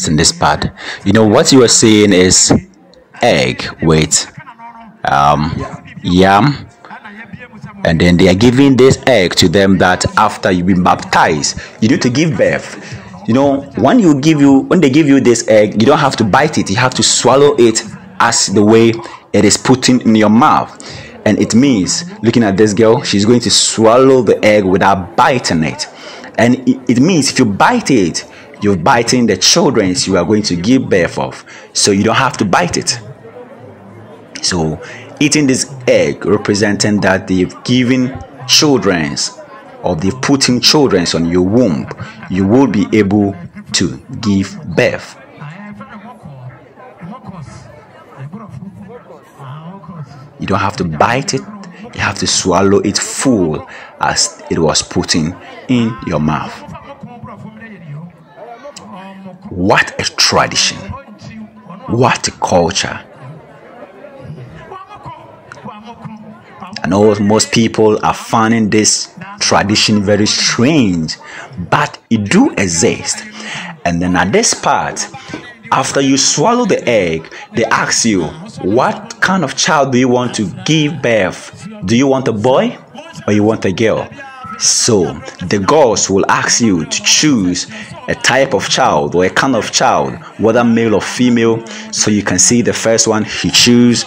twist in this part. You know what you were saying is egg with yam, and then they are giving this egg to them that after you've been baptized, you need to give birth. You know, when they give you this egg, you don't have to bite it, you have to swallow it as the way it is put in your mouth. And it means, looking at this girl, she's going to swallow the egg without biting it. And it means if you bite it, you're biting the children you are going to give birth of. So you don't have to bite it. So eating this egg representing that they've given children's, or they've put in children's on your womb, you will be able to give birth. You don't have to bite it, you have to swallow it full as it was put in your mouth. What a tradition, what a culture. I know most people are finding this tradition very strange, but it do exist. And then at this part, after you swallow the egg, they ask you, what kind of child do you want to give birth? Do you want a boy or you want a girl? So the gods will ask you to choose a type of child or a kind of child, whether male or female. So you can see the first one, he chose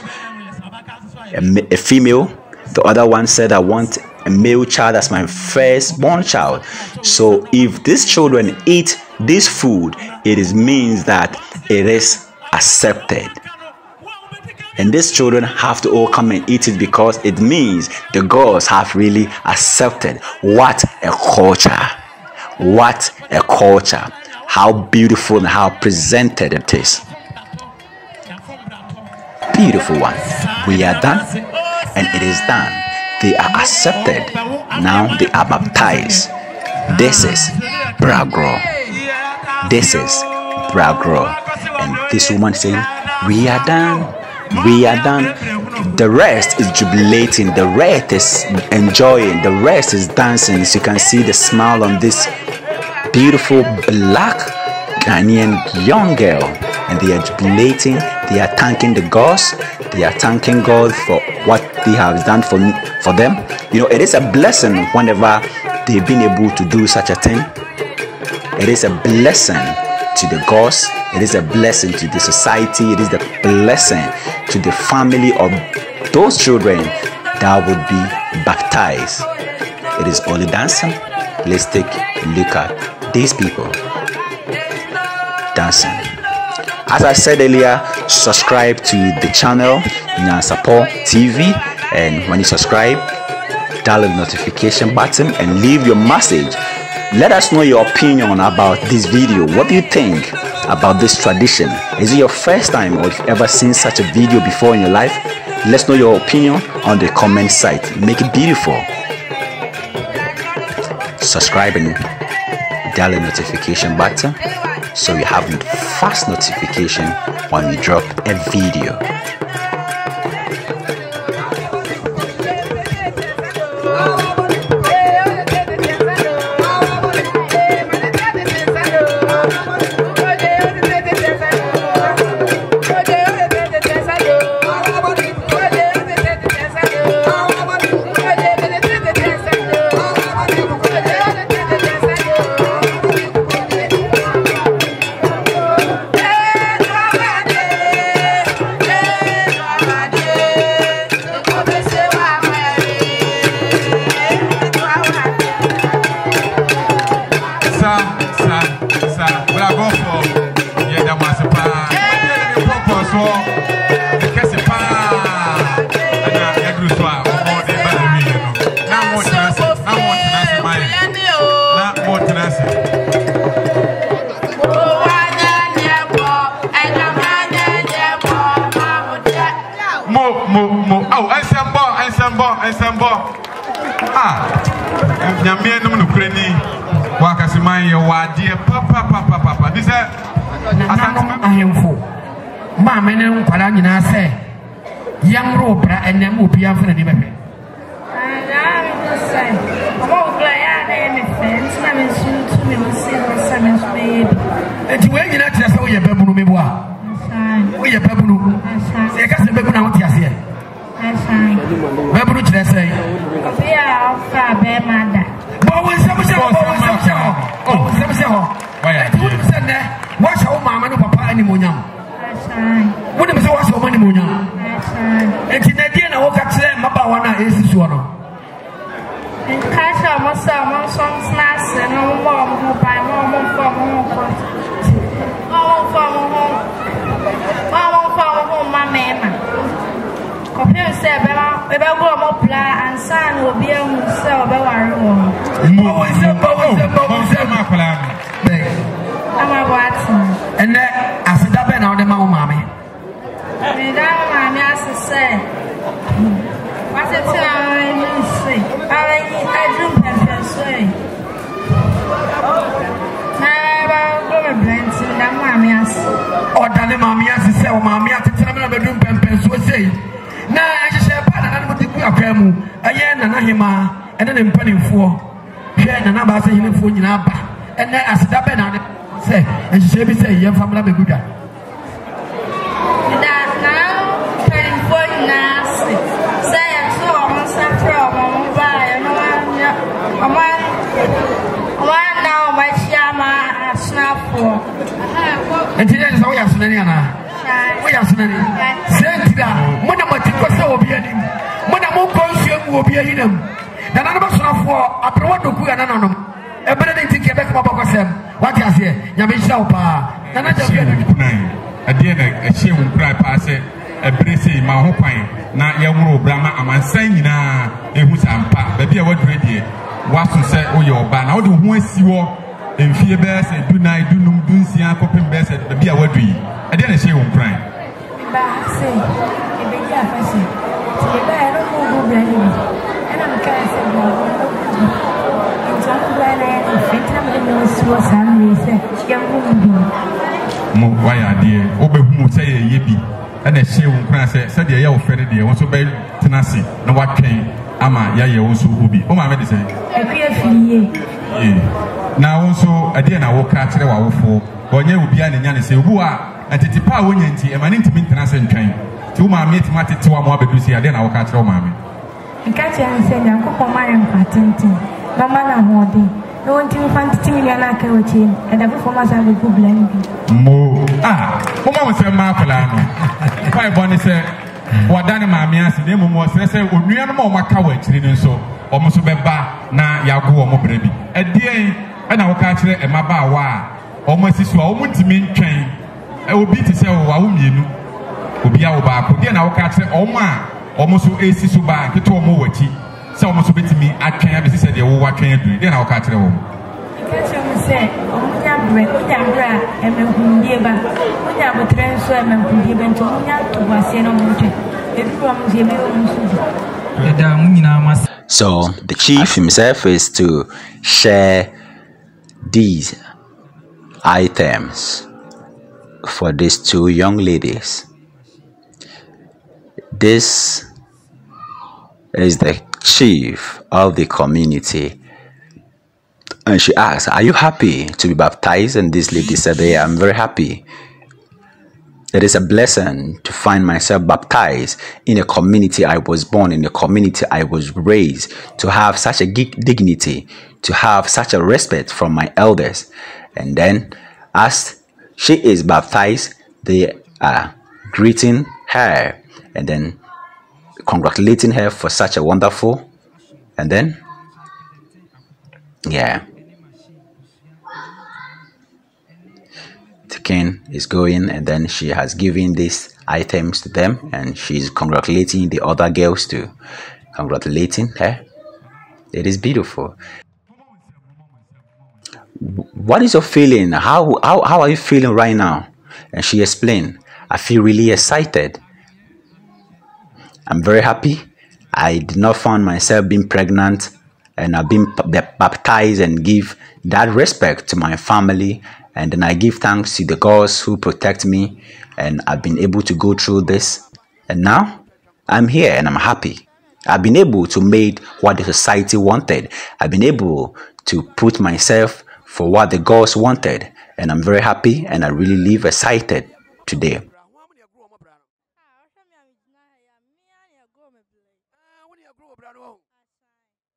a female. The other one said, I want a male child as my firstborn child. So if these children eat this food, it means that it is accepted. And these children have to all come and eat it because it means the gods have really accepted. What a culture. What a culture. How beautiful and how presented it is. Beautiful one. We are done. And it is done. They are accepted. Now they are baptized. This is Bragoro. This is Bragoro. And this woman saying, we are done. We are done. The rest is jubilating. The rest is enjoying. The rest is dancing. As you can see the smile on this beautiful black Ghanaian young girl. And they are jubilating. They are thanking the gods. They are thanking God for what they have done for them. You know, it is a blessing whenever they've been able to do such a thing. It is a blessing to the gods. It is a blessing to the society. It is a blessing to the family of those children that would be baptized. It is only dancing. Let's take a look at these people dancing. As I said earlier, subscribe to the channel Nyansapo TV, and when you subscribe, dial the notification button and leave your message. Let us know your opinion about this video. What do you think about this tradition? Is it your first time, or if you've ever seen such a video before in your life? Let's know your opinion on the comment site. Make it beautiful. Subscribe and dial the notification button so you have fast notification when we drop a video. And to wait in that just all your baboon, maybe we are baboon. Say, I can't say baboon out here. Baboon, I say, we are far bear mother. But when some watch our mamma and papa anymore. What is watch your money? And in the dinner, walk at them about 1 is one. And catch up some snacks and no more who buy more from home. My man. Compare said, if I go more plan and son will be able to sell the one. I'm a Watson. And then I said, I've been out of my mommy. And I to say, what's it? I drink and say, never go to blend to the mammy. Or Danny Mammy, as I say, Mammy, at the time of the room, and so say. Now I just say, Pardon, what you put a camu, a yen and a hima, and then penny for. Yen and I'm saying him for Yinaba. And then I said, I've been out of say, and she said, say, young family be good. That now, penny for Nancy. Say, I'm so almost after a moment by one now, my shama, a snap for. And today is all your son. We are saying, Santa, when I'm at the cost of being, when I'm more conscious will be in them. Then I'm not for a pro to cook and anonymous. A better thing to back up of them. What I say, Yamisha, and I just get a dinner, a shame will cry past it, a bracy, my whole pine. Now, young Brahma, I'm saying, a who's and pa, baby, what ready was to say, oh, your ban, how do you see you in fear bears and do night, do no, do see, and coping bears at the beer, what do you? I didn't say one crying. But I say, if they are fashion, I don't know who blame me. And I'm kind of saying, and so I'm glad I had a fit. I'm going to know some reason. Young woman. Why are dear? Obe who say a yippee. And a shame when I said, the yellow fairy dear was obeyed Tenassi. No, what came? Ama Yaya also will be. Oh, my medicine. A queer fee. Now, also, a dear, I will catch the wall for. But you will be an Yanni say, who are. And it's a power when you and my intimate transit train. 2 my mate, Matty, 2 more babies here, then I'll catch your mammy. And catch and say, I'm for my patenting. No man, I'm holding. No one to find the thing and I can watch him, and every form as I will go blend. Mo, Mama said, Marcolano. 5 bonnie said, what Danny Mammy asked the name of was, say, would you know my coward, so almost a beba, now Yago or baby. A dear, and I'll catch it and my bar. Almost is what I want to mean train. I will be to say, oh, I will be our back. Then I'll catch it, oh, ma, almost so AC so bad, get to a more tea. So almost bit to me, I can't have said, oh, what can you do? Then I'll catch it home. Catch him say, oh, Yambra, and Mundeba, when I would transfer and Mundeba to Mundeba. So the chief himself is to share these items for these 2 young ladies. This is the chief of the community, and she asked, are you happy to be baptized? And this lady said, yeah, I'm very happy. It is a blessing to find myself baptized in a community I was born in, a community I was raised, to have such a dignity, to have such a respect from my elders. And then as she is baptized, they are greeting her and then congratulating her for such a wonderful. And then, yeah, the king is going, and then she has given these items to them, and she's congratulating the other girls too, congratulating her. It is beautiful. What is your feeling? How are you feeling right now? And she explained, I feel really excited. I'm very happy. I did not find myself being pregnant, and I've been baptized and give that respect to my family. And then I give thanks to the gods who protect me, and I've been able to go through this. And now I'm here and I'm happy. I've been able to make what the society wanted. I've been able to put myself for what the gods wanted. And I'm very happy and I really live excited today.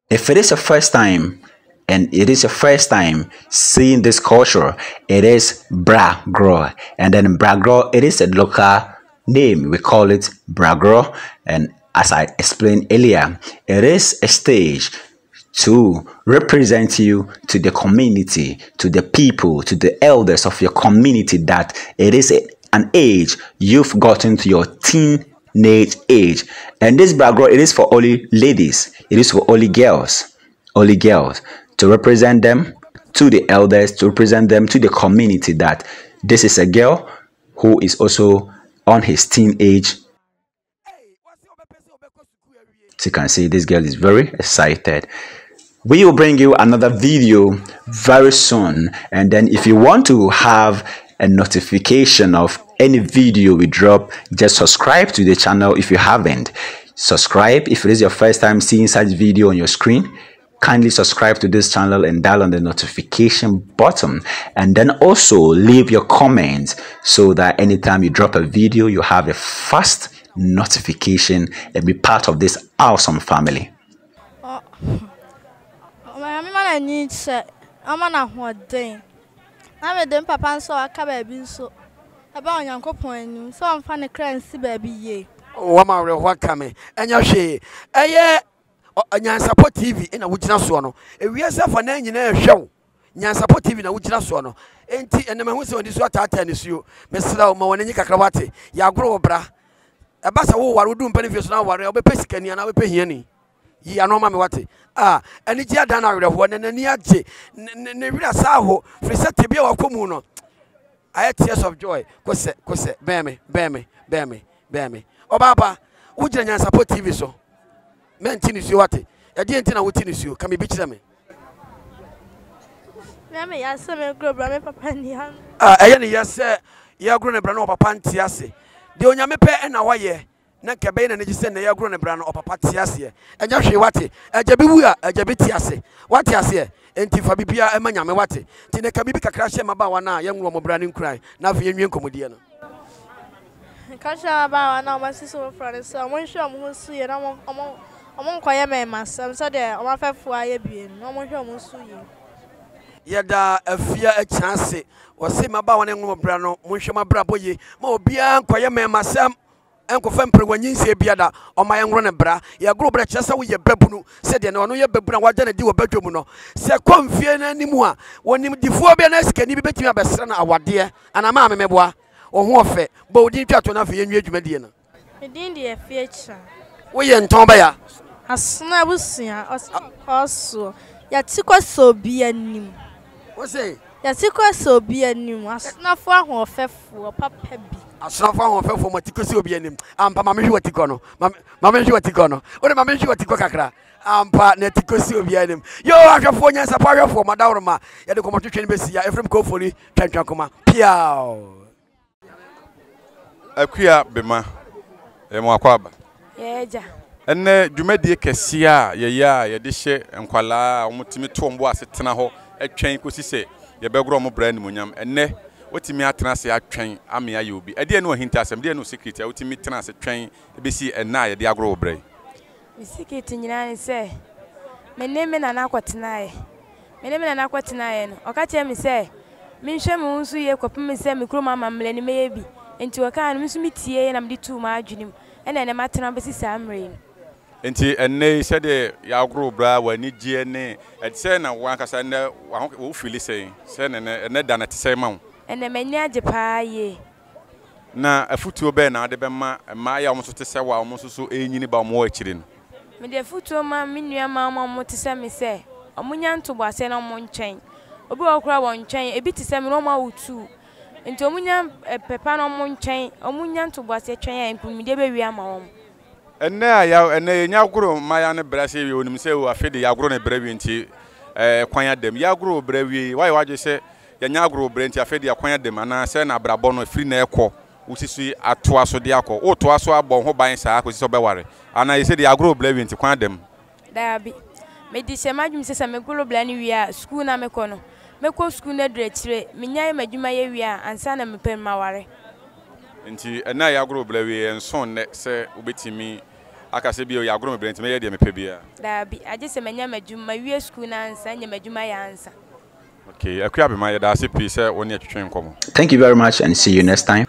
If it is your first time, and it is your first time seeing this culture, it is Bragoro. And then Bragoro, it is a local name. We call it Bragoro. And as I explained earlier, it is a stage to represent you to the community, to the people, to the elders of your community, that it is an age you've gotten to your teenage age. And this Bragoro, it is for only ladies, it is for only girls, to represent them to the elders, to represent them to the community, that this is a girl who is also on his teenage. So you can see this girl is very excited. We will bring you another video very soon, and then if you want to have a notification of any video we drop, just subscribe to the channel. If you haven't subscribed, if it is your first time seeing such video on your screen, kindly subscribe to this channel and dial on the notification button, and then also leave your comments so that anytime you drop a video, you have a fast notification and be part of this awesome family. Nyansapo TV ina wugina so no ewiase fa na nyina ehwew Nyansapo TV na wugina so no enti ene ma hu se odi so atata ne suo mesra ma wonanyi kakra wate ya agoro bra eba sa wo ware odum panifie so na ware obepe sikani na obepe hiani yi anoma me wate eni ji ada na werefo ne nani agye ne wira sa ho frisa tebia wakomu no aye tears of joy kose beme obaba wugina Nyansapo TV so mentini si wate edi enti na wotini si ka me bi kire me me ya se me gro bra me papa ni han eye ne ya se ya gro ne bra na papa nti ase de onyame pe na waye na kebe na ne gise na ya gro ne bra na papa ti ase enya hwe wate eja bi wu a eja bi ti ase wate ase enti fa bibia e ma nyame wate ti ne ka bibi kakra hye maba wa na ye nwo mo bra ne nkran na afa ye nwie nkomodie no kasha ba wa na o so fra so mo hwe mo su ye na Among Koyame, Master, so there, on my fair for I be no more Musuye. Yada a fear a chance, or say my bow and brano, Mushama Braboye, Mo Bian, Koyame, Massam, Uncle Femper when you say Biada, or my young runner bra, ya grow breakfast with your bebuno, said you know your bebra, what did do a bedroom? Say, come fear any more. When you before Bianes can you be betting a son, our dear, and a mamma mebois, or warfare, but didn't try to enough in your Mediana. Within the future. We in Tombaya. As never seen also. Yatikwa so be a new. What's say? Yatikwa so be a new. As not for one faithful papa be. As not for one faithful Matiko be a name. Mamma Watikono. Mamma Watikono. What Mamma Watikokakra. Pa Netiko be a name. You are your phone as a power for Madama. Yet the competition Bessia, Ephraim Kofoli, Chancoma. Piao. A queer bema. Emwakwaba. Yeah. Enne dwumadi kesia ye de hye enkwala omutimi tombo asetena ho atwen kosi se ye begro mo brand munyam enne otimi atena se atwen ame aye obi ade ne ohinta asem de ne secret a otimi tena se twen ebesi enna ye de agro obrai mi secret nyina ne se meneme na nakwotena ye no okache mi se minhwe mu nsu ye kopem se mikro mama mle ne meye bi enti waka no mi su mitie na mde tu ma adwenim ene ne matena besi samre enti enne se de ya agro bra wani gie ne etse na wankasa ne wo fili sei se ne da na tse ma wo ene mani age pa ye na afutuo be na de be ma ya wo so tse wa wo so enyini ba mo akiri no me de afutuo ma menua ma mo tse me se omunya ntobo ase na mo nchen obi okura wo nchen ebi tse me no ma wutu enti omunya pepa na mo nchen omunya ntobo ase twen ya empumide be wi ama wo enne aya enne nya agro ma ya ne brase wi onim se wo afede ya agro ne brawi nti kwan adem ya agro brawi why waje se ya nya agro brenti afede ya kwan adem ana se na brabo no free na ekọ usisi atoa so de akọ o toa so abọ ho ban sa akọ si so be ware ana ye se de agro brawi nti kwan adem da bi me di se majum se me glo bla ni wi a school na me kọ no meko school na dretire menyae madwuma ye wi a ansa na mepem maware nti na yagro brewi enson ne se obetimi akase bi yagro me brenti me ye de mepe bia da bi age se menya madwuma wi school na ansa nya madwuma ya ansa okay akua be ma ye da se pi se woni atwetwen komo. Thank you very much and see you next time.